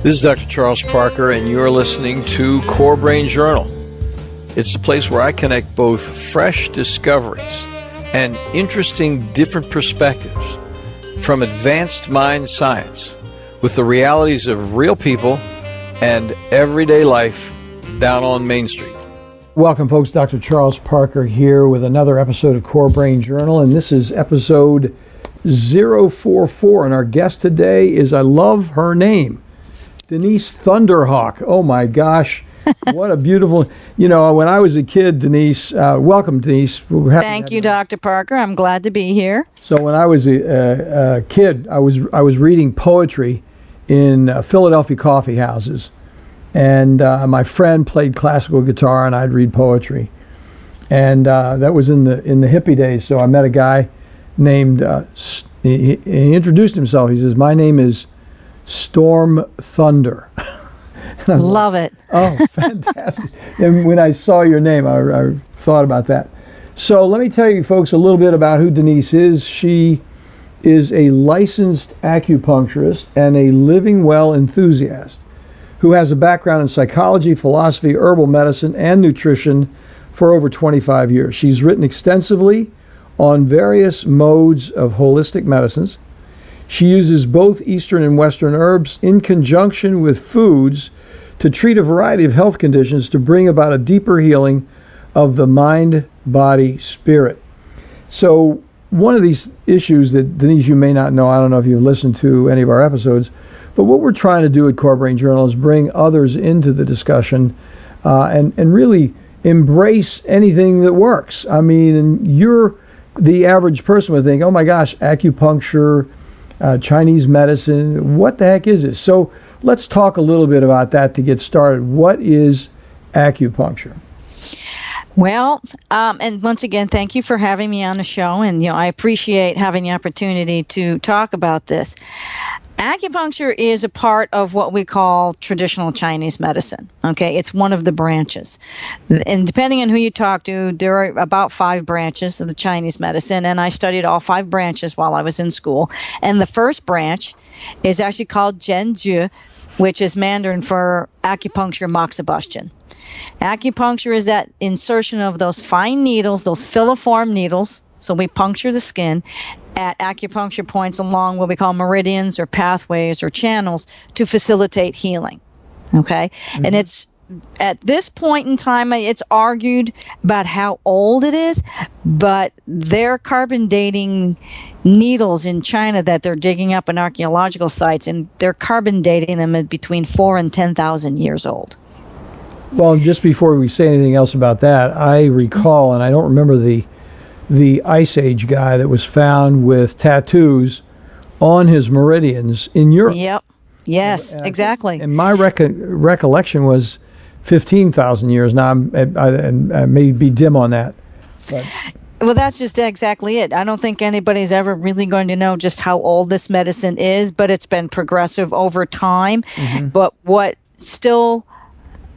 This is Dr. Charles Parker, and you're listening to Core Brain Journal. It's a place where I connect both fresh discoveries and interesting different perspectives from advanced mind science with the realities of real people and everyday life down on Main Street. Welcome, folks. Dr. Charles Parker here with another episode of Core Brain Journal, and this is episode 044, and our guest today is, I love her name, Denise Thunderhawk. Oh my gosh, what a beautiful, when I was a kid, Denise, welcome Denise. Thank you, Dr. Parker. I'm glad to be here. So when I was a kid, I was reading poetry in Philadelphia coffee houses, and my friend played classical guitar and I'd read poetry. And that was in the hippie days, so I met a guy named, he introduced himself. He says, "My name is Storm Thunder." Love it. Oh, fantastic. And when I saw your name, I thought about that. So let me tell you folks a little bit about who Denise is. She is a licensed acupuncturist and a living well enthusiast who has a background in psychology, philosophy, herbal medicine, and nutrition for over 25 years. She's written extensively on various modes of holistic medicines. She uses both Eastern and Western herbs in conjunction with foods to treat a variety of health conditions to bring about a deeper healing of the mind, body, spirit. So one of these issues that, Denise, you may not know, I don't know if you've listened to any of our episodes, but what we're trying to do at Core Brain Journal is bring others into the discussion and really embrace anything that works. I mean, and the average person would think, oh my gosh, acupuncture, Chinese medicine, what the heck is this? So let's talk a little bit about that to get started. What is acupuncture? Well, and once again, thank you for having me on the show, and I appreciate having the opportunity to talk about this. Acupuncture is a part of what we call traditional Chinese medicine. Okay, it's one of the branches. And depending on who you talk to, there are about 5 branches of the Chinese medicine, and I studied all 5 branches while I was in school. And the first branch is actually called Zhenju, which is Mandarin for acupuncture moxibustion. Acupuncture is that insertion of those fine needles, those filiform needles, so we puncture the skin at acupuncture points along what we call meridians or pathways or channels to facilitate healing. Okay? Mm-hmm. And it's at this point in time, it's argued about how old it is, but they're carbon dating needles in China that they're digging up in archaeological sites, and they're carbon dating them at between 4,000 and 10,000 years old. Well, just before we say anything else about that, I recall, and I don't remember the Ice Age guy that was found with tattoos on his meridians in Europe. Yep. Yes, exactly. And my recollection was 15,000 years. Now, I may be dim on that. But. Well, that's just exactly it. I don't think anybody's ever really going to know just how old this medicine is, but it's been progressive over time. Mm-hmm. But what still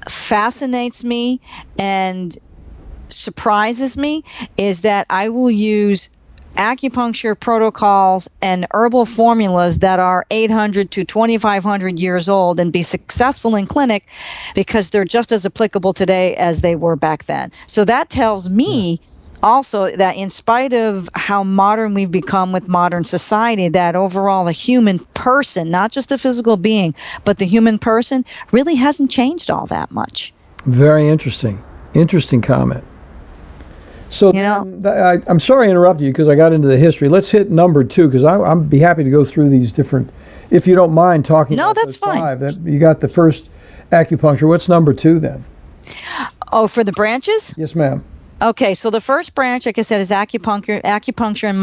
fascinates me and surprises me is that I will use acupuncture protocols and herbal formulas that are 800 to 2,500 years old and be successful in clinic because they're just as applicable today as they were back then. So that tells me also that in spite of how modern we've become with modern society, that overall the human person, not just the physical being, but the human person really hasn't changed all that much. Very interesting. Interesting comment. So I'm sorry to interrupt you because I got into the history. Let's hit number 2 because I'd be happy to go through these different, if you don't mind talking about that's those fine. 5. You got the first acupuncture. What's number 2 then? Oh, for the branches? Yes, ma'am. Okay, so the first branch, like I said, is acupuncture and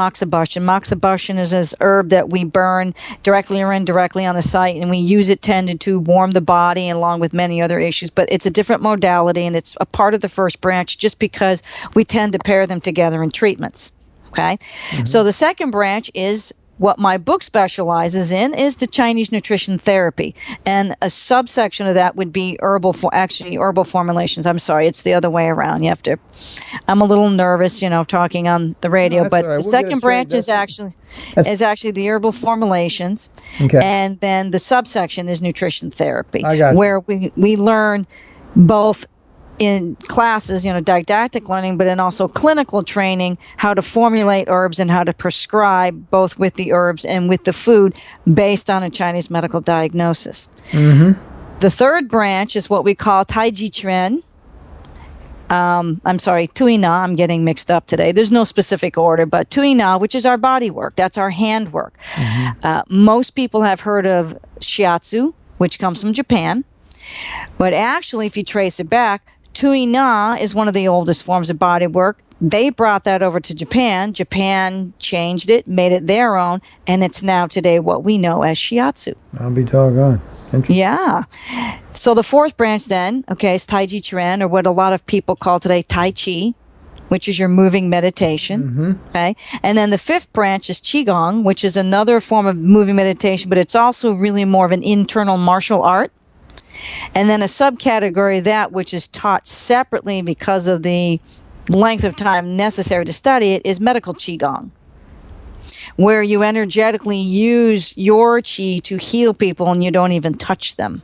moxibustion. Moxibustion is this herb that we burn directly or indirectly on the site, and we use it tended to warm the body along with many other issues. But it's a different modality, and it's a part of the first branch just because we tend to pair them together in treatments. Okay, mm-hmm. So the second branch is what my book specializes in is the Chinese nutrition therapy, and a subsection of that would be herbal formulations. I'm sorry, it's the other way around. You have to. I'm a little nervous, talking on the radio, that's but all right. the We'll get it second straight. branch is actually the herbal formulations, Okay. and then the subsection is nutrition therapy, I got you. where we learn both in classes, didactic learning, but then also clinical training, how to formulate herbs and how to prescribe both with the herbs and with the food based on a Chinese medical diagnosis. Mm-hmm. The third branch is what we call Taiji Chuan. I'm sorry, Tui Na. I'm getting mixed up today. There's no specific order, but Tui Na, which is our body work, that's our hand work. Most people have heard of Shiatsu, which comes from Japan. But actually, if you trace it back, Tui Na is one of the oldest forms of body work. They brought that over to Japan. Japan changed it, made it their own, and it's now today what we know as Shiatsu. I'll be doggone. Yeah. So the fourth branch then, is Taiji Chuan, or what a lot of people call today Tai Chi, which is your moving meditation. Okay. And then the fifth branch is Qigong, which is another form of moving meditation, but it's also really more of an internal martial art. And then a subcategory of that, which is taught separately because of the length of time necessary to study it, is medical Qigong, where you energetically use your Qi to heal people and you don't even touch them.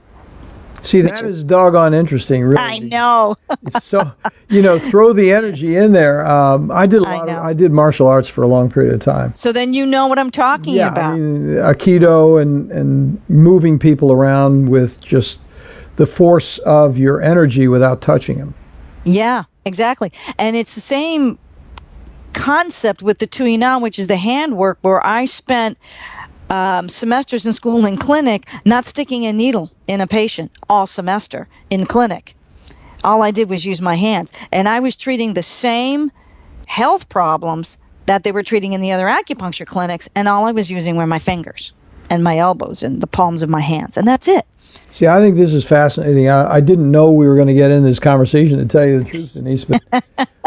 See, that is doggone interesting, really. I know. It's so, throw the energy in there. I did martial arts for a long period of time. So then you know what I'm talking about. I mean, Aikido and moving people around with just the force of your energy without touching them. Yeah, exactly. And it's the same concept with the Tui Na, which is the handwork, where I spent semesters in school and clinic not sticking a needle in a patient all semester in clinic. All I did was use my hands. And I was treating the same health problems that they were treating in the other acupuncture clinics, and all I was using were my fingers and my elbows and the palms of my hands. And that's it. See, I think this is fascinating. I didn't know we were going to get into this conversation, to tell you the truth, Denise. But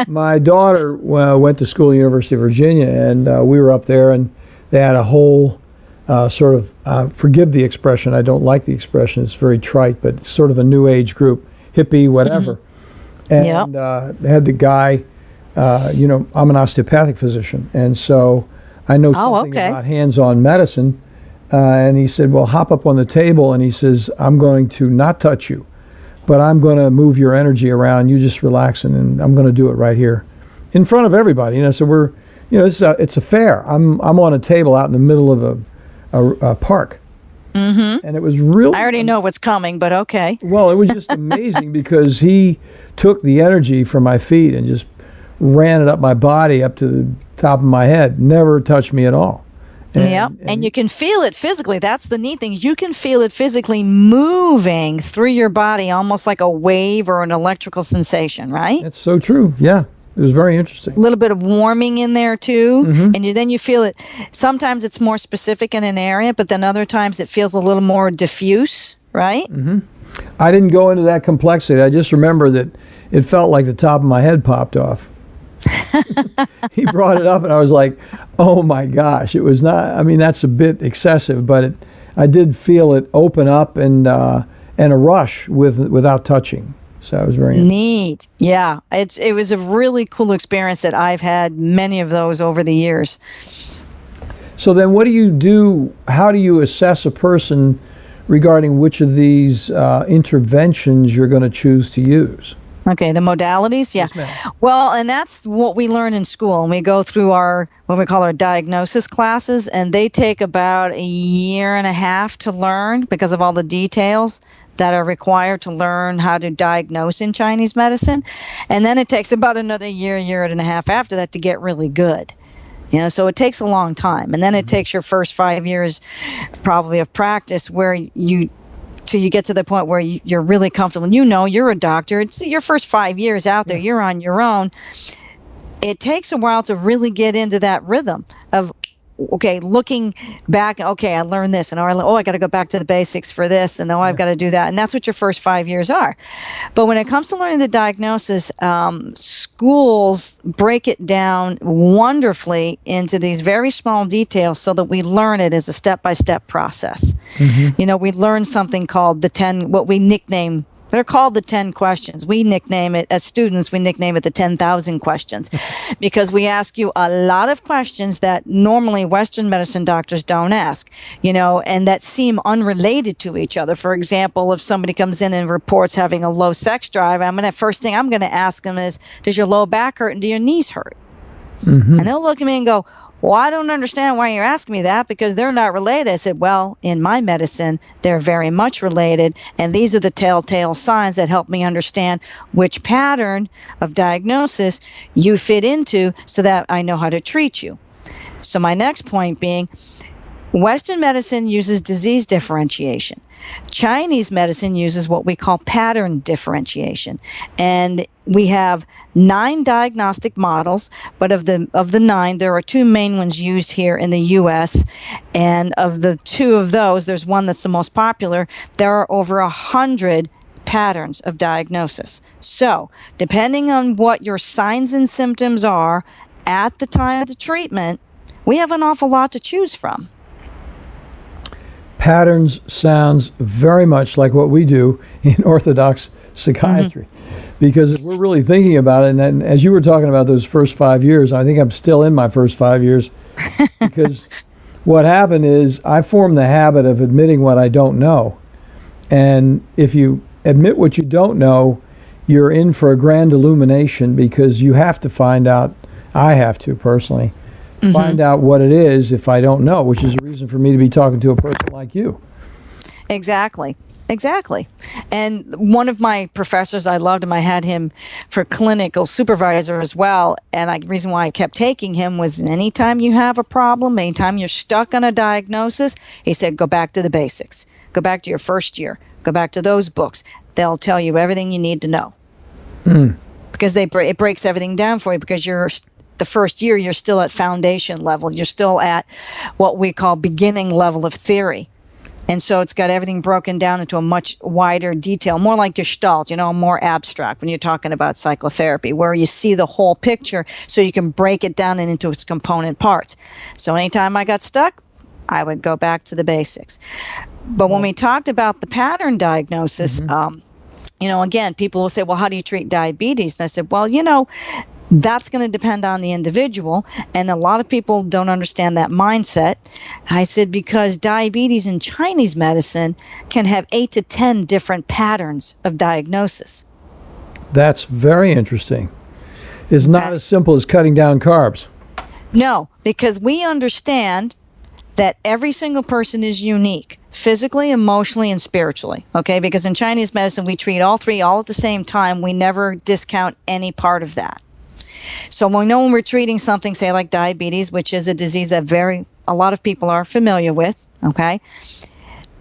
my daughter went to school at the University of Virginia, and we were up there, and they had a whole sort of, forgive the expression, I don't like the expression, it's very trite, but sort of a new age group, hippie, whatever. And they had the guy, I'm an osteopathic physician, and so I know something about hands-on medicine. And he said, well, hop up on the table, and he says, I'm going to not touch you, but I'm going to move your energy around. You just relax, and I'm going to do it right here in front of everybody. So we're, it's a fair. I'm on a table out in the middle of a park. And it was really... I already know what's coming, but okay. Well, it was just amazing because he took the energy from my feet and just ran it up my body, up to the top of my head. Never touched me at all. And you can feel it physically. That's the neat thing. You can feel it physically moving through your body, almost like a wave or an electrical sensation, right? That's so true. Yeah. It was very interesting. A little bit of warming in there too. And then you feel it. Sometimes it's more specific in an area, but then other times it feels a little more diffuse, right? I didn't go into that complexity. I just remember that it felt like the top of my head popped off. He brought it up, and I was like, oh my gosh. It was not, I mean, that's a bit excessive, but I did feel it open up and a rush without touching. So it was very neat. Yeah, it was a really cool experience that I've had many of those over the years. So then what do you do? How do you assess a person regarding which of these interventions you're going to choose to use? Okay, the modalities, yeah. Yes, well, and that's what we learn in school. And we go through what we call our diagnosis classes, and they take about a year and a half to learn because of all the details that are required to learn how to diagnose in Chinese medicine. And then it takes about another year and a half after that to get really good. So it takes a long time. And then it takes your first 5 years probably of practice where till you get to the point where you're really comfortable. And you're a doctor. It's your first 5 years out there. You're on your own. It takes a while to really get into that rhythm of okay, looking back, okay, I learned this, and I got to go back to the basics for this, and I've got to do that. And that's what your first 5 years are. But when it comes to learning the diagnosis, schools break it down wonderfully into these very small details so that we learn it as a step-by-step process. We learn something called the 10, what we nickname, they're called the 10 questions. We nickname it, as students, we nickname it the 10,000 questions because we ask you a lot of questions that normally Western medicine doctors don't ask, and that seem unrelated to each other. For example, if somebody comes in and reports having a low sex drive, first thing I'm going to ask them is, does your low back hurt and do your knees hurt? And they'll look at me and go, well, I don't understand why you're asking me that because they're not related. I said, well, in my medicine, they're very much related. And these are the telltale signs that help me understand which pattern of diagnosis you fit into so that I know how to treat you. So my next point being, Western medicine uses disease differentiation. Chinese medicine uses what we call pattern differentiation. And we have 9 diagnostic models, but of the 9, there are 2 main ones used here in the U.S. And of the 2 of those, there's one that's the most popular. There are over 100 patterns of diagnosis. So, depending on what your signs and symptoms are at the time of the treatment, we have an awful lot to choose from. Patterns sounds very much like what we do in orthodox psychiatry. Because if we're really thinking about it, and as you were talking about those first 5 years, I think I'm still in my first 5 years, because what happened is I formed the habit of admitting what I don't know. And if you admit what you don't know, you're in for a grand illumination, because you have to find out, I have to personally, find out what it is if I don't know, which is a reason for me to be talking to a person like you. Exactly. And one of my professors, I loved him. I had him for clinical supervisor as well. And the reason why I kept taking him was anytime you have a problem, anytime you're stuck on a diagnosis, he said, go back to the basics. Go back to your first year. Go back to those books. They'll tell you everything you need to know. Because it breaks everything down for you, because the first year, you're still at foundation level. You're still at what we call beginning level of theory. And so it's got everything broken down into a much wider detail, more like Gestalt, more abstract when you're talking about psychotherapy, where you see the whole picture so you can break it down into its component parts. So anytime I got stuck, I would go back to the basics. But when we talked about the pattern diagnosis, again, people will say, well, how do you treat diabetes? And I said, well, that's going to depend on the individual, and a lot of people don't understand that mindset. I said, because diabetes in Chinese medicine can have 8 to 10 different patterns of diagnosis. That's very interesting. It's not as simple as cutting down carbs. No, because we understand that every single person is unique, physically, emotionally, and spiritually, okay? Because in Chinese medicine, we treat all 3 all at the same time. We never discount any part of that. So we know when we're treating something, say like diabetes, which is a disease that a lot of people are familiar with, okay,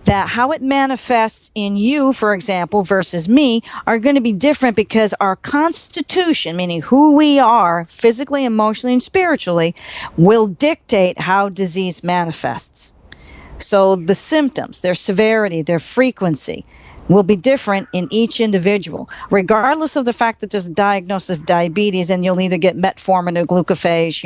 that how it manifests in you, for example, versus me, are going to be different, because our constitution, meaning who we are physically, emotionally, and spiritually, will dictate how disease manifests. So the symptoms, their severity, their frequency, will be different in each individual, regardless of the fact that there's a diagnosis of diabetes and you'll either get metformin or glucophage,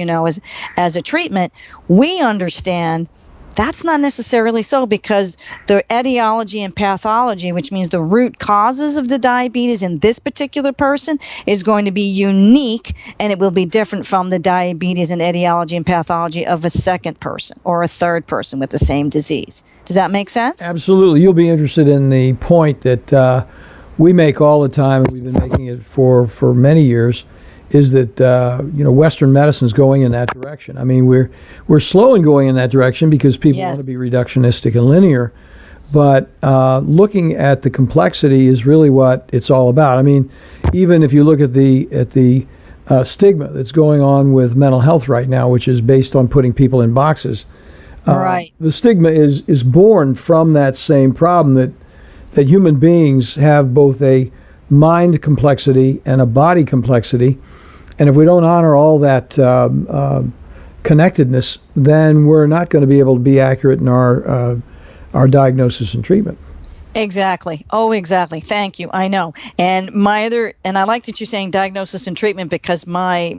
as a treatment. We understand that's not necessarily so, because the etiology and pathology, which means the root causes of the diabetes in this particular person, is going to be unique, and it will be different from the diabetes and etiology and pathology of a second person or a third person with the same disease. Does that make sense? Absolutely. You'll be interested in the point that we make all the time, and we've been making it for many years, is that Western medicine is going in that direction. I mean, we're slow in going in that direction because people want to be reductionistic and linear, but looking at the complexity is really what it's all about. I mean, even if you look at the stigma that's going on with mental health right now, which is based on putting people in boxes, the stigma is born from that same problem, that human beings have both a mind complexity and a body complexity. And if we don't honor all that connectedness, then we're not going to be able to be accurate in our diagnosis and treatment. Exactly. Oh, exactly. Thank you. I know. And I like that you're saying diagnosis and treatment, because my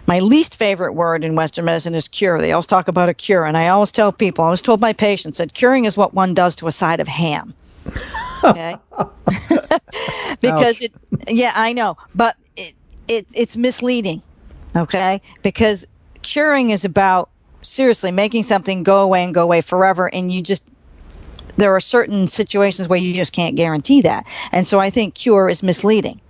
least favorite word in Western medicine is cure. They always talk about a cure. And I always tell people, I always told my patients that curing is what one does to a side of ham. Okay. Because yeah, I know, but it's misleading. Okay. Because curing is about seriously making something go away and go away forever. And there are certain situations where you just can't guarantee that. And so I think cure is misleading.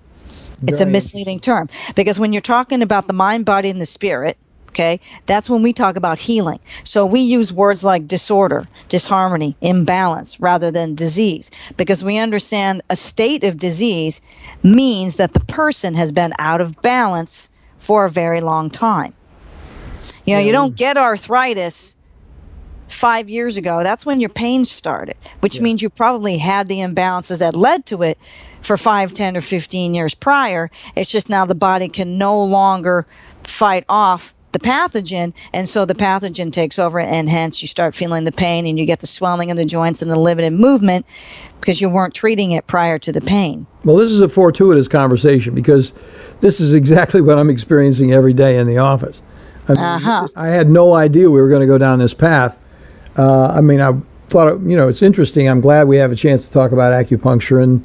It's a misleading term, because when you're talking about the mind, body, and the spirit, okay, that's when we talk about healing. So we use words like disorder, disharmony, imbalance, rather than disease, because we understand a state of disease means that the person has been out of balance for a very long time. You don't get arthritis 5 years ago. That's when your pain started, which means you probably had the imbalances that led to it for 5, 10, or 15 years prior. It's just now the body can no longer fight off the pathogen, and so the pathogen takes over, and hence you start feeling the pain, and you get the swelling in the joints and the limited movement because you weren't treating it prior to the pain. Well, this is a fortuitous conversation, because this is exactly what I'm experiencing every day in the office. I had no idea we were going to go down this path. I thought, it's interesting. I'm glad we have a chance to talk about acupuncture,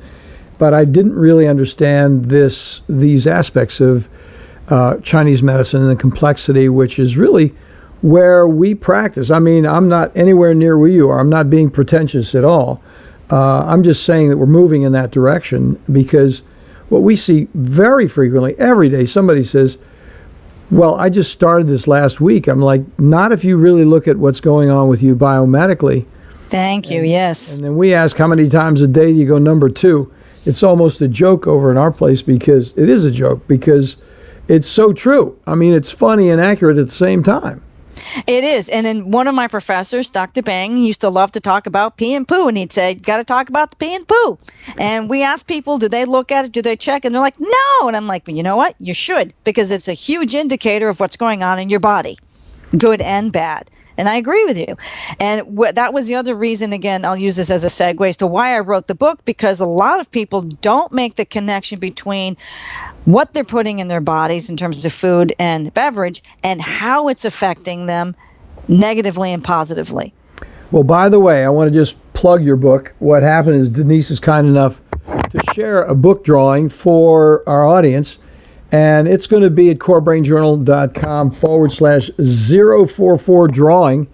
but I didn't really understand these aspects of Chinese medicine and the complexity, which is really where we practice. I'm not anywhere near where you are. I'm not being pretentious at all. I'm just saying that we're moving in that direction, because what we see very frequently, every day, somebody says, well, I just started this last week. I'm like, not if you really look at what's going on with you biomedically. Thank you, yes. And then we ask, how many times a day do you go number 2? It's almost a joke over in our place, because it is a joke, because it's so true. It's funny and accurate at the same time. It is. And then one of my professors, Dr. Bang, used to love to talk about pee and poo. And he'd say, got to talk about the pee and poo. And we asked people, do they look at it? Do they check? And they're like, no. And I'm like, well, you know what? You should, because it's a huge indicator of what's going on in your body, good and bad. And I agree with you. And that was the other reason, again, I'll use this as a segue as to why I wrote the book, because a lot of people don't make the connection between what they're putting in their bodies in terms of food and beverage and how it's affecting them negatively and positively. Well, by the way, I want to just plug your book. What happened is Denise is kind enough to share a book drawing for our audience. And it's going to be at corebrainjournal.com/044 drawing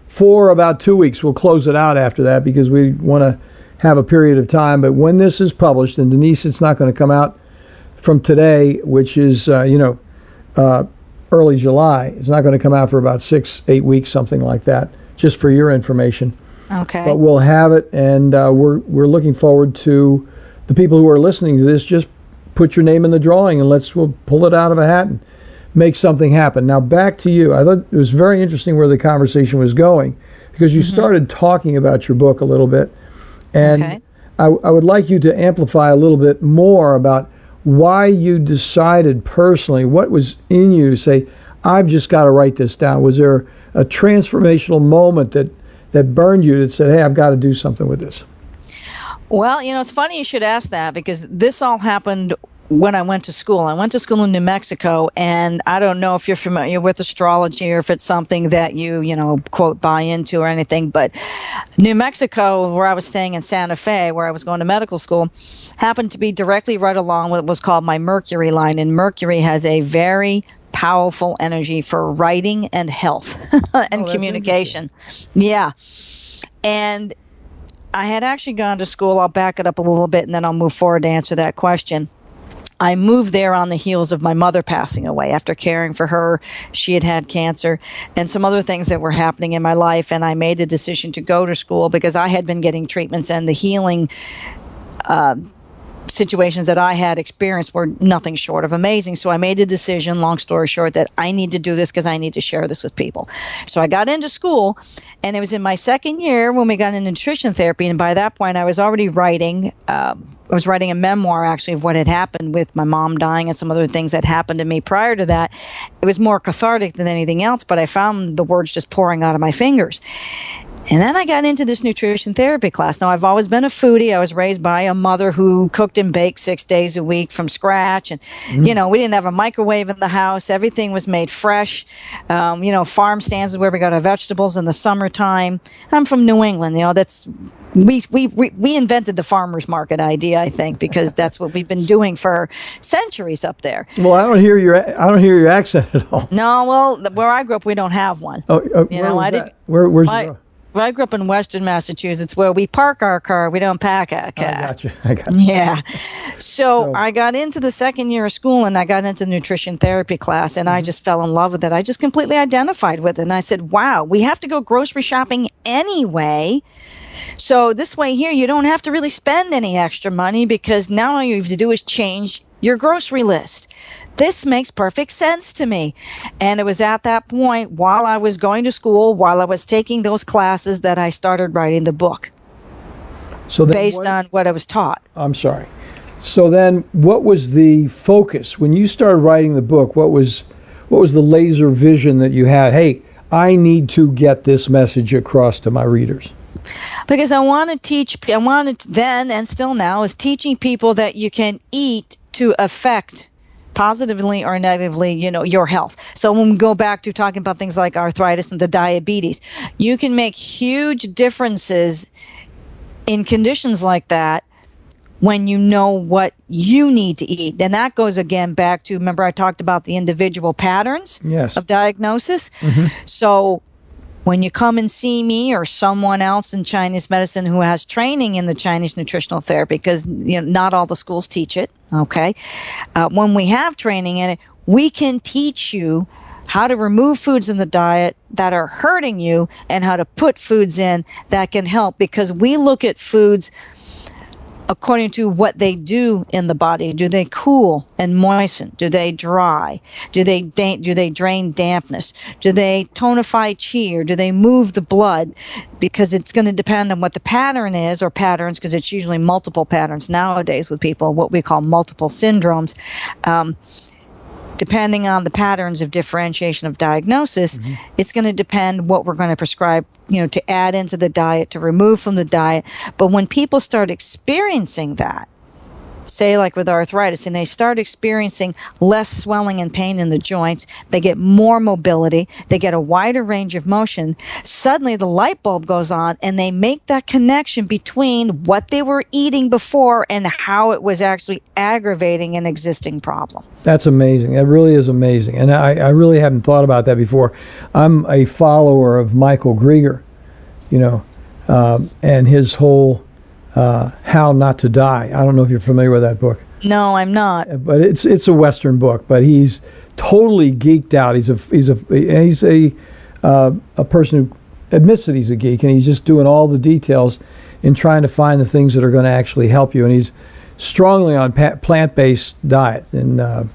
for about 2 weeks. We'll close it out after that, because we want to have a period of time. But when this is published, and Denise, it's not going to come out from today, which is, early July. It's not going to come out for about 6-8 weeks, something like that, just for your information. Okay. But we'll have it, and we're looking forward to the people who are listening to this. Just put your name in the drawing, and we'll pull it out of a hat and make something happen. Now, back to you. I thought it was very interesting where the conversation was going, because you started talking about your book a little bit, and I would like you to amplify a little bit more about why you decided personally, what was in you to say, I've just got to write this down. Was there a transformational moment that burned you, that said, hey, I've got to do something with this? Well, it's funny you should ask that, because this all happened when I went to school. I went to school in New Mexico, and I don't know if you're familiar with astrology or if it's something that you quote, buy into or anything, but New Mexico, where I was staying in Santa Fe, where I was going to medical school, happened to be directly right along what was called my Mercury line, and Mercury has a very powerful energy for writing and health and communication. Yeah. And I had actually gone to school. I'll back it up a little bit, and then I'll move forward to answer that question. I moved there on the heels of my mother passing away. After caring for her, she had had cancer and some other things that were happening in my life, and I made the decision to go to school because I had been getting treatments, and the healing situations that I had experienced were nothing short of amazing. So I made the decision, long story short, that I need to do this because I need to share this with people. So I got into school, and it was in my second year when we got into nutrition therapy. And by that point, I was already writing. I was writing a memoir, actually, of what had happened with my mom dying and some other things that happened to me prior to that. It was more cathartic than anything else, but I found the words just pouring out of my fingers. And then I got into this nutrition therapy class. Now, I've always been a foodie. I was raised by a mother who cooked and baked 6 days a week from scratch. And, you know, we didn't have a microwave in the house. Everything was made fresh. You know, farm stands is where we got our vegetables in the summertime. I'm from New England. You know, that's we invented the farmer's market idea, I think, because that's what we've been doing for centuries up there. Well, I don't hear your accent at all. No, well, where I grew up, we don't have one. Oh, you know, where's your... I grew up in Western Massachusetts, where we park our car, we don't pack our car. I got you. Yeah. So I got into the second year of school, and I got into nutrition therapy class, and I just fell in love with it. I just completely identified with it. And I said, wow, we have to go grocery shopping anyway. So this way here, you don't have to really spend any extra money, because now all you have to do is change your grocery list. This makes perfect sense to me. And it was at that point, while I was going to school, while I was taking those classes, that I started writing the book. So based on what I was taught. I'm sorry. So then what was the focus? When you started writing the book, what was the laser vision that you had? Hey, I need to get this message across to my readers. Because I wanted then and still now is teaching people that you can eat to affect positively or negatively, you know, your health. So when we go back to talking about things like arthritis and the diabetes, you can make huge differences in conditions like that when you know what you need to eat. And that goes again back to, remember I talked about the individual patterns of diagnosis? So when you come and see me or someone else in Chinese medicine who has training in the Chinese nutritional therapy, because you know, not all the schools teach it, okay? When we have training in it, we can teach you how to remove foods in the diet that are hurting you and how to put foods in that can help, because we look at foods according to what they do in the body. Do they cool and moisten? Do they dry? Do they drain dampness? Do they tonify qi, or do they move the blood? Because it's going to depend on what the pattern is, or patterns, because it's usually multiple patterns nowadays with people, what we call multiple syndromes. Depending on the patterns of differentiation of diagnosis, it's going to depend what we're going to prescribe, you know, to add into the diet, to remove from the diet. But when people start experiencing that, say like with arthritis, and they start experiencing less swelling and pain in the joints, they get more mobility, they get a wider range of motion, suddenly the light bulb goes on, and they make that connection between what they were eating before and how it was actually aggravating an existing problem. That's amazing. That really is amazing. And I really haven't thought about that before. I'm a follower of Michael Greger, you know, and his whole How Not to Die. I don't know if you're familiar with that book. No, I'm not. But it's a Western book. But he's totally geeked out. He's a person who admits that he's a geek, and he's just doing all the details in trying to find the things that are going to actually help you. And he's strongly on plant-based diet and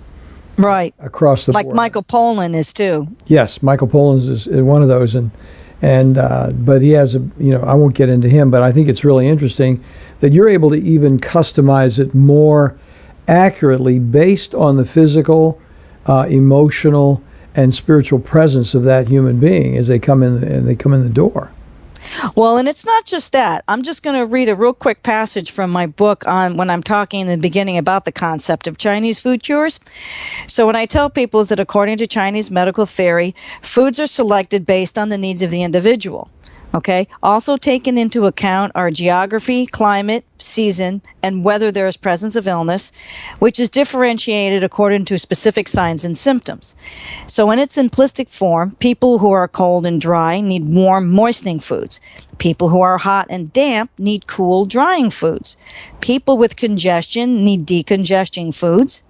right across the board. Like Michael Pollan is too. Yes, Michael Pollan is one of those, but he has I won't get into him, but I think it's really interesting that you're able to even customize it more accurately based on the physical, emotional, and spiritual presence of that human being as they come in the door. Well, and it's not just that. I'm just going to read a real quick passage from my book on when I'm talking in the beginning about the concept of Chinese food cures. So what I tell people is that according to Chinese medical theory, foods are selected based on the needs of the individual. Okay. Also taken into account are geography, climate, season, and whether there is presence of illness, which is differentiated according to specific signs and symptoms. So in its simplistic form, people who are cold and dry need warm, moistening foods. People who are hot and damp need cool, drying foods. People with congestion need decongesting foods.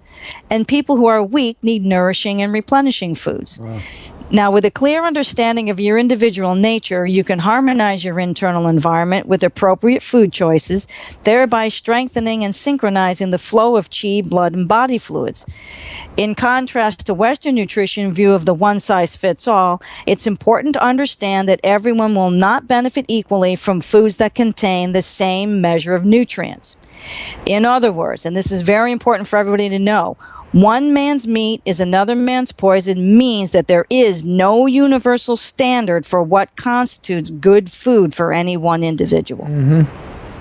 And people who are weak need nourishing and replenishing foods. Wow. Now, with a clear understanding of your individual nature, you can harmonize your internal environment with appropriate food choices, thereby strengthening and synchronizing the flow of qi, blood, and body fluids. In contrast to Western nutrition view of the one-size-fits-all, it's important to understand that everyone will not benefit equally from foods that contain the same measure of nutrients. In other words, and this is very important for everybody to know, one man's meat is another man's poison means that there is no universal standard for what constitutes good food for any one individual.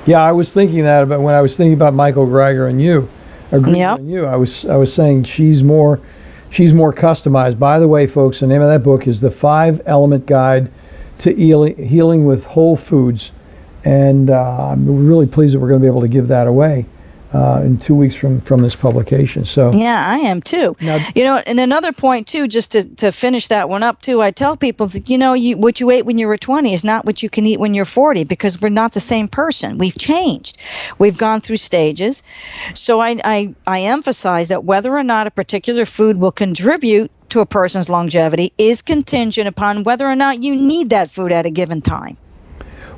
Yeah, I was thinking that about when I was thinking about Michael Greger and you. I was saying she's more customized. By the way, folks, the name of that book is The 5-Element Guide to Healing with Whole Foods, and I'm really pleased that we're going to be able to give that away in 2 weeks from this publication. So yeah, I am too. Now, and another point too, just to finish that one up too, I tell people, what you ate when you were 20 is not what you can eat when you're 40, because we're not the same person. We've changed. We've gone through stages. So I emphasize that whether or not a particular food will contribute to a person's longevity is contingent upon whether or not you need that food at a given time.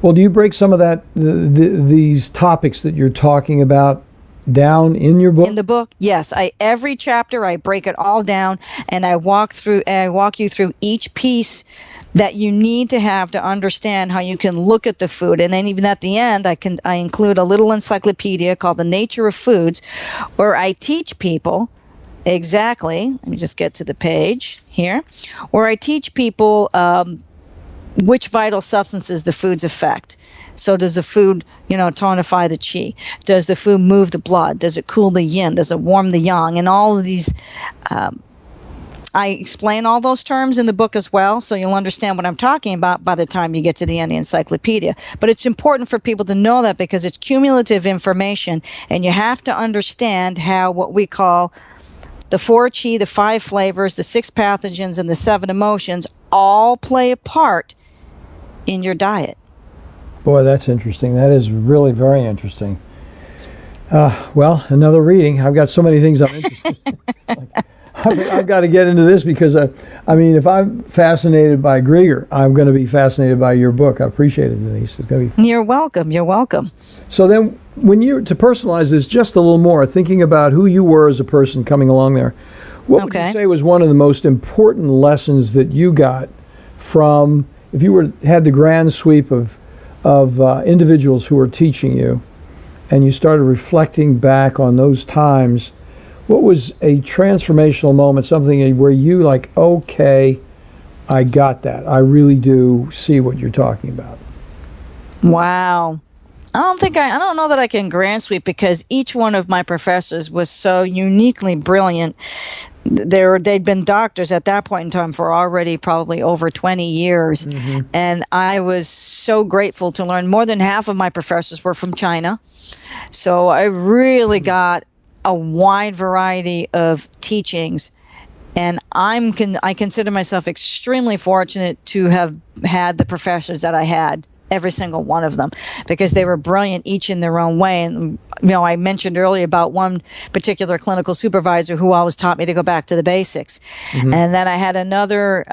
Well, do you break some of that these topics that you're talking about down in your book? In the book, yes. Every chapter I break it all down, and I walk you through each piece that you need to have to understand how you can look at the food. And then even at the end, I include a little encyclopedia called The Nature of Foods, where I teach people exactly, let me just get to the page here, where I teach people which vital substances the foods affect. So does the food, tonify the qi? Does the food move the blood? Does it cool the yin? Does it warm the yang? And all of these, I explain all those terms in the book as well, so you'll understand what I'm talking about by the time you get to the end of the encyclopedia. But it's important for people to know that because it's cumulative information, and you have to understand how what we call the 4 qi, the 5 flavors, the 6 pathogens, and the 7 emotions all play a part in your diet. Boy, that's interesting. That is really very interesting. Well, another reading. I've got so many things I'm interested in. I've got to get into this because, if I'm fascinated by Greger, I'm going to be fascinated by your book. I appreciate it, Denise. It's going to be... You're welcome. You're welcome. So then, to personalize this just a little more, thinking about who you were as a person coming along there, what would you say was one of the most important lessons that you got from, if you had the grand sweep of individuals who were teaching you, and you started reflecting back on those times, what was a transformational moment, something where you okay, I got that. I really do see what you're talking about. Wow. I don't know that I can grand sweep, because each one of my professors was so uniquely brilliant. They'd been doctors at that point in time for already probably over 20 years. And I was so grateful to learn. More than half of my professors were from China. So I really got a wide variety of teachings. And I consider myself extremely fortunate to have had the professors that I had, every single one of them, because they were brilliant each in their own way. And I mentioned earlier about one particular clinical supervisor who always taught me to go back to the basics. And then I had another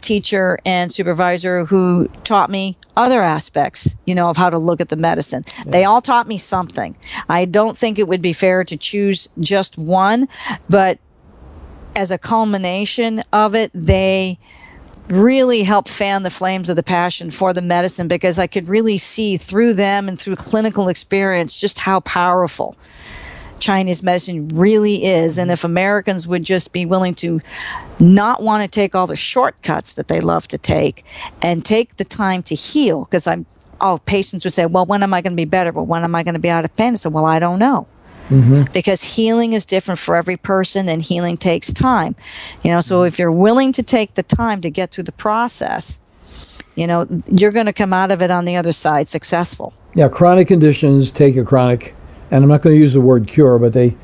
teacher and supervisor who taught me other aspects, of how to look at the medicine. They all taught me something. I don't think it would be fair to choose just one, but as a culmination of it, they really helped fan the flames of the passion for the medicine, because I could really see through them and through clinical experience just how powerful Chinese medicine really is. And if Americans would just be willing to not want to take all the shortcuts that they love to take and take the time to heal, because patients would say, well, when am I going to be better? Well, when am I going to be out of pain? I said, well, I don't know. Because healing is different for every person, and healing takes time. So if you're willing to take the time to get through the process, you're going to come out of it on the other side successful. Yeah, chronic conditions take a chronic, and I'm not going to use the word cure, but they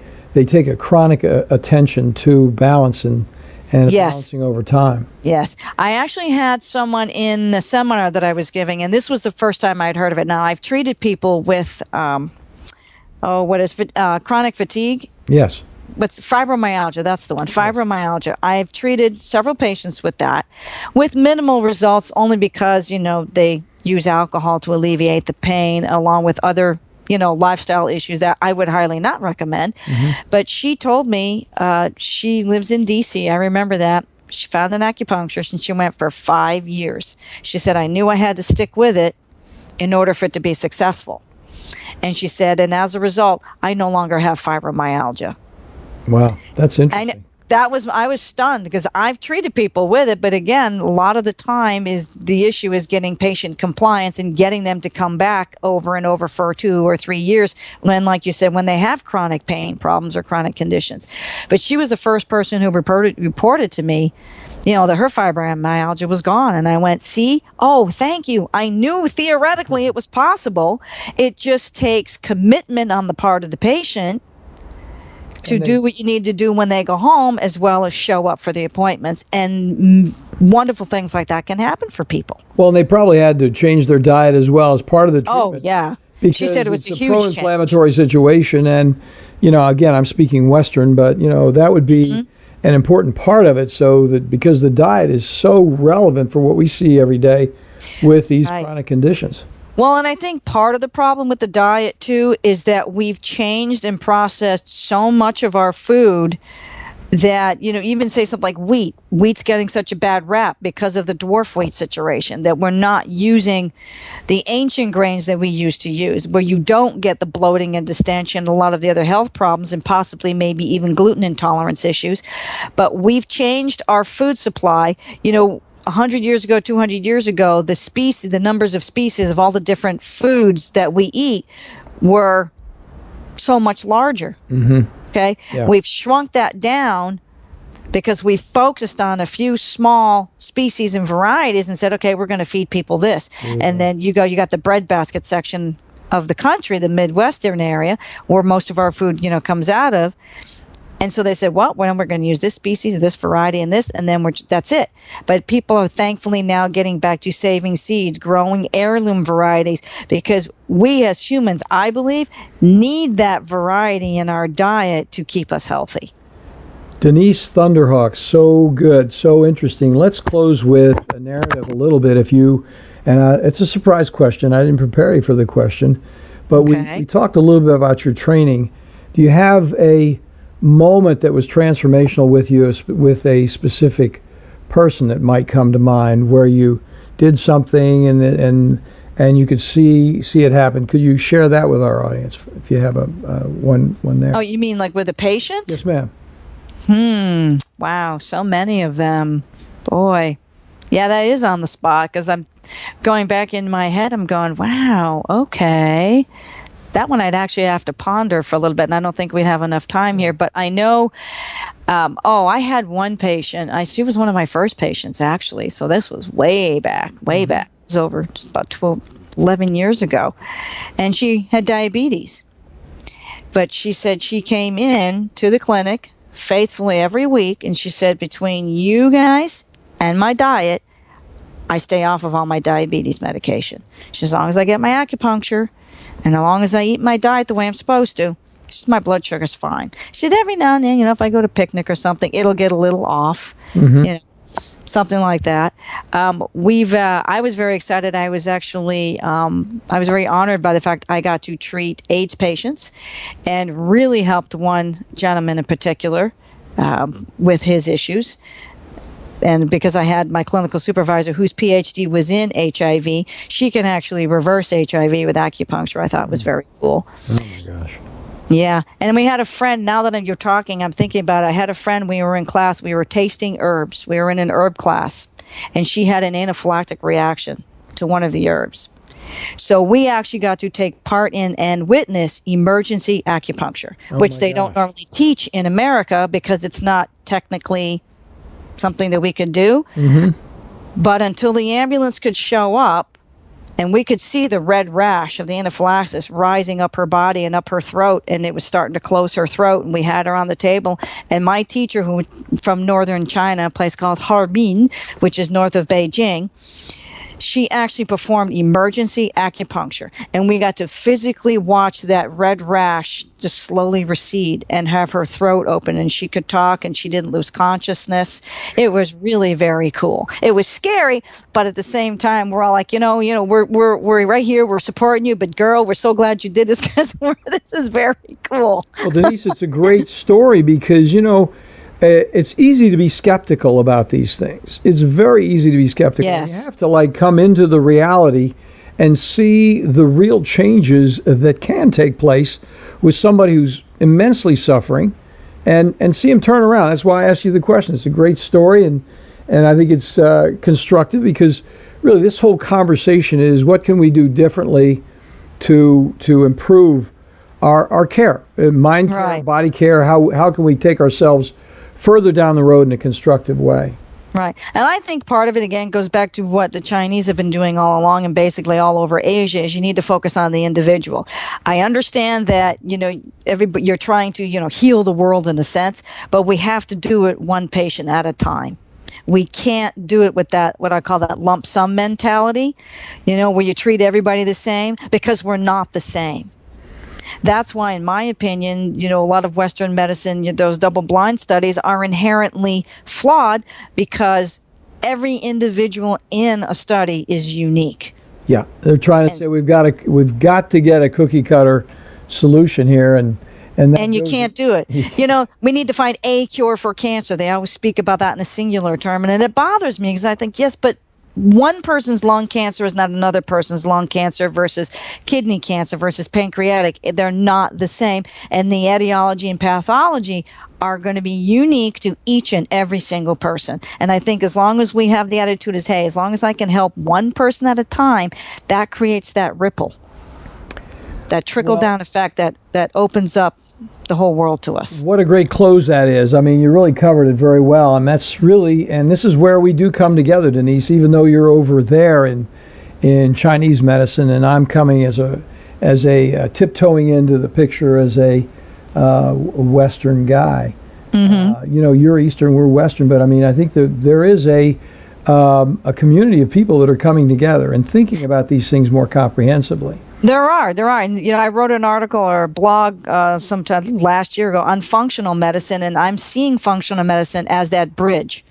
take a chronic attention to balance and balancing over time. Yes. I actually had someone in a seminar that I was giving, and this was the first time I'd heard of it. Now, I've treated people with chronic fatigue. Yes. what's fibromyalgia? That's the one. Fibromyalgia. I've treated several patients with that, with minimal results, only because they use alcohol to alleviate the pain, along with other lifestyle issues that I would highly not recommend. But she told me she lives in DC. I remember that. She found an acupuncturist and she went for 5 years. She said, I knew I had to stick with it in order for it to be successful. And she said, and as a result, I no longer have fibromyalgia. Wow, that's interesting. I was stunned because I've treated people with it, but again, a lot of the time the issue is getting patient compliance and getting them to come back over and over for 2 or 3 years when, like you said, when they have chronic pain problems or chronic conditions. But she was the first person who reported to me, that her fibromyalgia was gone. And I went, see, oh, thank you. I knew theoretically it was possible. It just takes commitment on the part of the patient to do what you need to do when they go home, as well as show up for the appointments. And wonderful things like that can happen for people. Well, and they probably had to change their diet as well as part of the treatment. Oh, yeah. She said it was a huge pro-inflammatory situation. And, again, I'm speaking Western, but, that would be an important part of it. So that because the diet is so relevant for what we see every day with these chronic conditions. Well, and I think part of the problem with the diet, too, is that we've changed and processed so much of our food that, even say something like wheat. Wheat's getting such a bad rap because of the dwarf wheat situation, that we're not using the ancient grains that we used to use, where you don't get the bloating and distension and a lot of the other health problems and possibly maybe even gluten intolerance issues. But we've changed our food supply. 100 years ago, 200 years ago, the numbers of species of all the different foods that we eat were so much larger. Okay? Yeah. We've shrunk that down because we focused on a few small species and varieties and said, okay, we're going to feed people this. And then you got the breadbasket section of the country, the Midwestern area, where most of our food, comes out of. And so they said, well, we're going to use this species, this variety, and this, and then that's it. But people are thankfully now getting back to saving seeds, growing heirloom varieties, because we as humans, I believe, need that variety in our diet to keep us healthy. Denise Thunderhawk, so good, so interesting. Let's close with a narrative a little bit, it's a surprise question. I didn't prepare you for the question, but we talked a little bit about your training. Do you have a moment that was transformational with you, with a specific person that might come to mind, where you did something and you could see it happen? Could you share that with our audience if you have one there? Oh, you mean like with a patient? Yes, ma'am. Wow, so many of them. Boy. Yeah, that is on the spot, because I'm going back in my head. I'm going, wow, okay. That one I'd actually have to ponder for a little bit, and I don't think we'd have enough time here. But I know, I had one patient. She was one of my first patients, actually. So this was way back. It was over just about 11 years ago. And she had diabetes. But she said she came in to the clinic faithfully every week, and she said, between you guys and my diet, I stay off of all my diabetes medication. She said, as long as I get my acupuncture, and as long as I eat my diet the way I'm supposed to, just my blood sugar's fine. She said every now and then, if I go to picnic or something, it'll get a little off, something like that. I was very excited. I was actually, I was very honored by the fact I got to treat AIDS patients and really helped one gentleman in particular with his issues. And because I had my clinical supervisor whose PhD was in HIV, she can actually reverse HIV with acupuncture. I thought was very cool. Oh my gosh. Yeah. And we had a friend, now that you're talking, I'm thinking about it. I had a friend, we were in class, we were tasting herbs. We were in an herb class, and she had an anaphylactic reaction to one of the herbs. So we actually got to take part in and witness emergency acupuncture, which they don't normally teach in America because it's not technically something that we could do. But until the ambulance could show up and we could see the red rash of the anaphylaxis rising up her body and up her throat, and it was starting to close her throat, and we had her on the table, and my teacher, who from northern China, a place called Harbin, which is north of Beijing, she actually performed emergency acupuncture, and we got to physically watch that red rash just slowly recede and have her throat open, and she could talk and she didn't lose consciousness. It was really very cool. It was scary, but at the same time, we're all like, we're right here, we're supporting you, but girl, we're so glad you did this because this is very cool. Well, Denise, it's a great story because, it's easy to be skeptical about these things. It's very easy to be skeptical. Yes. You have to come into the reality and see the real changes that can take place with somebody who's immensely suffering and see him turn around. That's why I asked you the question. It's a great story, and I think it's constructive because really this whole conversation is what can we do differently to improve our care, mind care, Right. body care. How can we take ourselves further down the road in a constructive way? Right. And I think part of it, again, goes back to what the Chinese have been doing all along and basically all over Asia, is you need to focus on the individual. I understand that, everybody, you're trying to, heal the world in a sense, but we have to do it one patient at a time. We can't do it with that, what I call that lump sum mentality, where you treat everybody the same, because we're not the same. That's why, in my opinion, a lot of Western medicine, those double-blind studies are inherently flawed because every individual in a study is unique. Yeah, they're trying to say we've got to get a cookie cutter solution here, and you can't do it. We need to find a cure for cancer. They always speak about that in a singular term, and it bothers me because I think, yes, but one person's lung cancer is not another person's lung cancer versus kidney cancer versus pancreatic. They're not the same. And the etiology and pathology are going to be unique to each and every single person. And I think as long as we have the attitude as, hey, as long as I can help one person at a time, that creates that ripple, that trickle-down effect that opens up the whole world to us. What a great close that is. I mean, you really covered it very well, and this is where we do come together, Denise, even though you're over there in Chinese medicine and I'm coming as a tiptoeing into the picture as a Western guy. Mm-hmm. You're Eastern, we're Western, but I mean, I think that there is a community of people that are coming together and thinking about these things more comprehensively. There are. And, I wrote an article or a blog sometime last year ago on functional medicine, and I'm seeing functional medicine as that bridge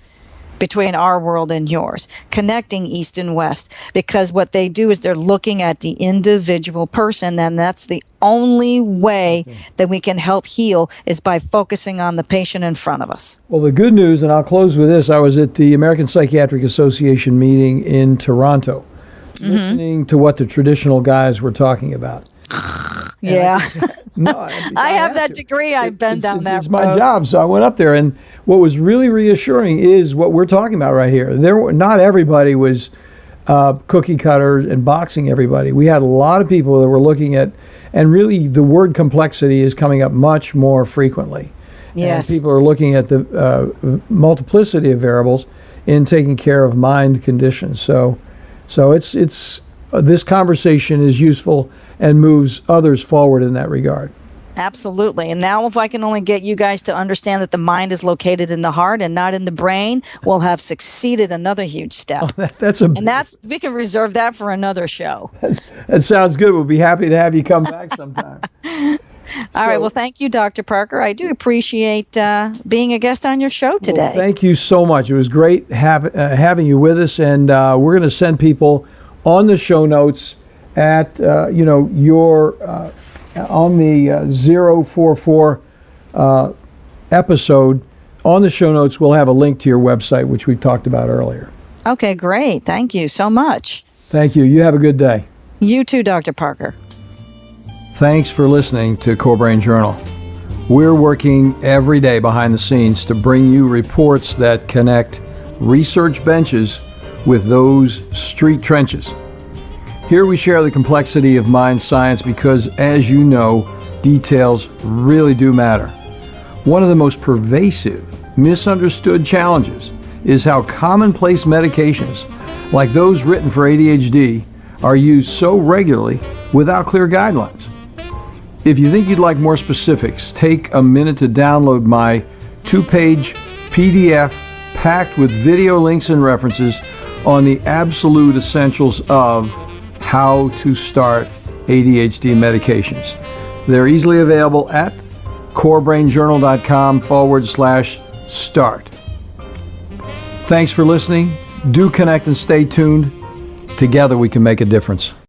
between our world and yours, connecting East and West, because what they do is they're looking at the individual person, and that's the only way that we can help heal is by focusing on the patient in front of us. Well, the good news, and I'll close with this, I was at the American Psychiatric Association meeting in Toronto, listening to what the traditional guys were talking about. Yeah. I have that degree. I've been down that road. It's my job, so I went up there, and what was really reassuring is what we're talking about right here. Not everybody was cookie cutter and boxing everybody. We had a lot of people that were looking at, and really the word complexity is coming up much more frequently. Yes. And people are looking at the multiplicity of variables in taking care of mind conditions. So it's this conversation is useful and moves others forward in that regard. Absolutely. And now if I can only get you guys to understand that the mind is located in the heart and not in the brain, we'll have succeeded another huge step. We can reserve that for another show. That sounds good. We'll be happy to have you come back sometime. All right. Well, thank you, Dr. Parker. I do appreciate being a guest on your show today. Well, thank you so much. It was great having you with us, and we're going to send people on the show notes at your on the 044 episode. On the show notes, we'll have a link to your website, which we talked about earlier. Okay, great. Thank you so much. Thank you. You have a good day. You too, Dr. Parker. Thanks for listening to Core Brain Journal. We're working every day behind the scenes to bring you reports that connect research benches with those street trenches. Here we share the complexity of mind science because, as you know, details really do matter. One of the most pervasive, misunderstood challenges is how commonplace medications, like those written for ADHD, are used so regularly without clear guidelines. If you think you'd like more specifics, take a minute to download my 2-page PDF packed with video links and references on the absolute essentials of how to start ADHD medications. They're easily available at corebrainjournal.com/start. Thanks for listening. Do connect and stay tuned. Together we can make a difference.